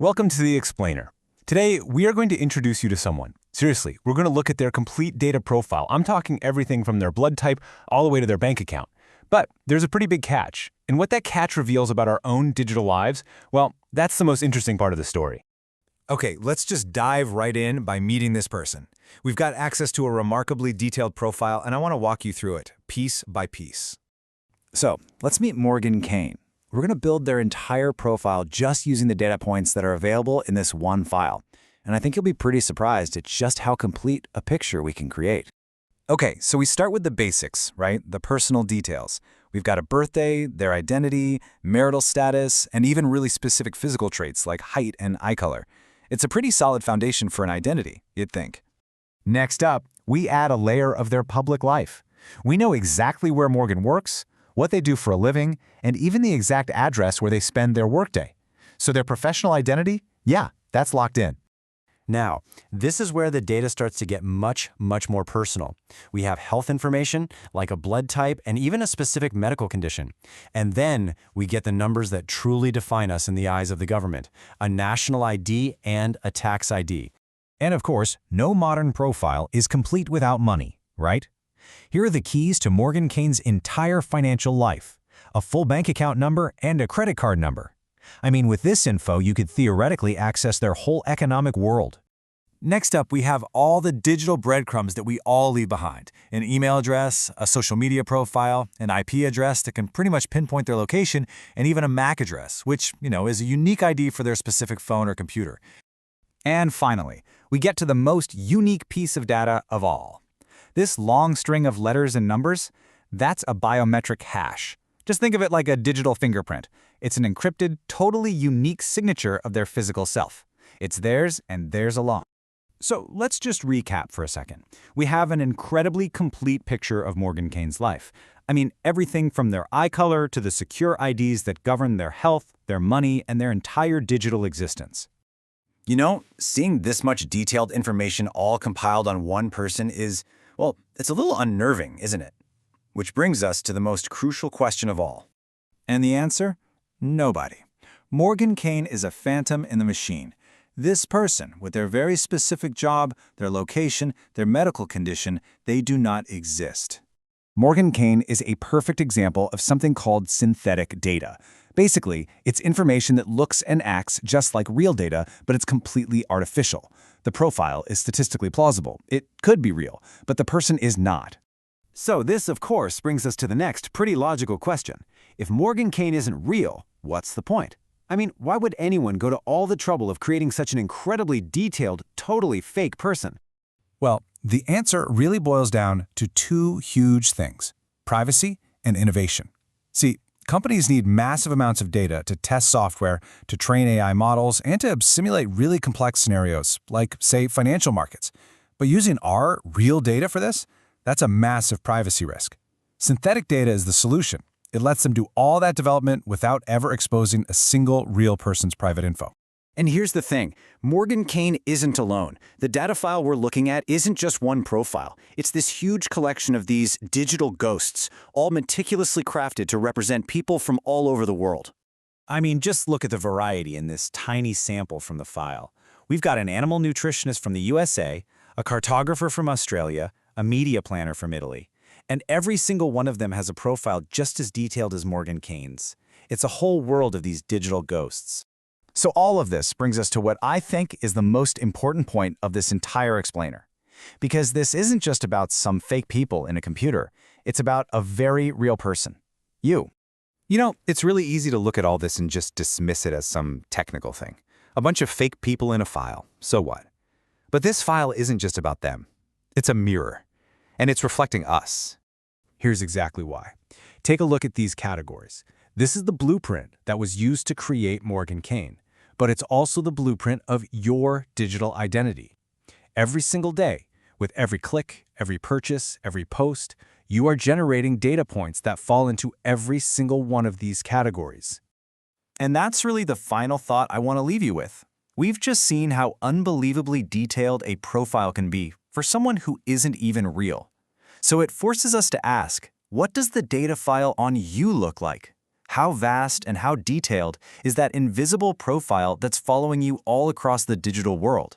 Welcome to The Explainer. Today, we are going to introduce you to someone. Seriously, we're going to look at their complete data profile. I'm talking everything from their blood type all the way to their bank account. But there's a pretty big catch. And what that catch reveals about our own digital lives, well, that's the most interesting part of the story. Okay, let's just dive right in by meeting this person. We've got access to a remarkably detailed profile, and I want to walk you through it, piece by piece. So, let's meet Morgan Kane. We're going to build their entire profile just using the data points that are available in this one file. And I think you'll be pretty surprised at just how complete a picture we can create. Okay, so we start with the basics, right? The personal details. We've got a birthday, their identity, marital status, and even really specific physical traits like height and eye color. It's a pretty solid foundation for an identity, you'd think. Next up, we add a layer of their public life. We know exactly where Morgan works, what they do for a living, and even the exact address where they spend their workday. So their professional identity, yeah, that's locked in. Now, this is where the data starts to get much more personal. We have health information, like a blood type, and even a specific medical condition. And then we get the numbers that truly define us in the eyes of the government, a national ID and a tax ID. And of course, no modern profile is complete without money, right? Here are the keys to Morgan Kane's entire financial life: a full bank account number and a credit card number. I mean, with this info, you could theoretically access their whole economic world. Next up, we have all the digital breadcrumbs that we all leave behind: an email address, a social media profile, an IP address that can pretty much pinpoint their location, and even a MAC address, which, is a unique ID for their specific phone or computer. And finally, we get to the most unique piece of data of all. This long string of letters and numbers, that's a biometric hash. Just think of it like a digital fingerprint. It's an encrypted, totally unique signature of their physical self. It's theirs and theirs alone. So let's just recap for a second. We have an incredibly complete picture of Morgan Kane's life. I mean, everything from their eye color to the secure IDs that govern their health, their money, and their entire digital existence. Seeing this much detailed information all compiled on one person is, well, it's a little unnerving, isn't it? Which brings us to the most crucial question of all. And the answer? Nobody. Morgan Kane is a phantom in the machine. This person, with their very specific job, their location, their medical condition, they do not exist. Morgan Kane is a perfect example of something called synthetic data. Basically, it's information that looks and acts just like real data, but it's completely artificial. The profile is statistically plausible. It could be real, but the person is not. So this, of course, brings us to the next pretty logical question. If Morgan Kane isn't real, what's the point? I mean, why would anyone go to all the trouble of creating such an incredibly detailed, totally fake person? Well, the answer really boils down to two huge things: privacy and innovation. See, companies need massive amounts of data to test software, to train AI models, and to simulate really complex scenarios, like, say, financial markets. But using our real data for this, that's a massive privacy risk. Synthetic data is the solution. It lets them do all that development without ever exposing a single real person's private info. And here's the thing, Morgan Kane isn't alone. The data file we're looking at isn't just one profile. It's this huge collection of these digital ghosts, all meticulously crafted to represent people from all over the world. I mean, just look at the variety in this tiny sample from the file. We've got an animal nutritionist from the USA, a cartographer from Australia, a media planner from Italy. And every single one of them has a profile just as detailed as Morgan Kane's. It's a whole world of these digital ghosts. So all of this brings us to what I think is the most important point of this entire explainer. Because this isn't just about some fake people in a computer. It's about a very real person. You. It's really easy to look at all this and just dismiss it as some technical thing. A bunch of fake people in a file. So what? But this file isn't just about them. It's a mirror. And it's reflecting us. Here's exactly why. Take a look at these categories. This is the blueprint that was used to create Morgan Kane. But it's also the blueprint of your digital identity. Every single day, with every click, every purchase, every post, you are generating data points that fall into every single one of these categories. And that's really the final thought I want to leave you with. We've just seen how unbelievably detailed a profile can be for someone who isn't even real. So it forces us to ask, what does the data file on you look like? How vast and how detailed is that invisible profile that's following you all across the digital world?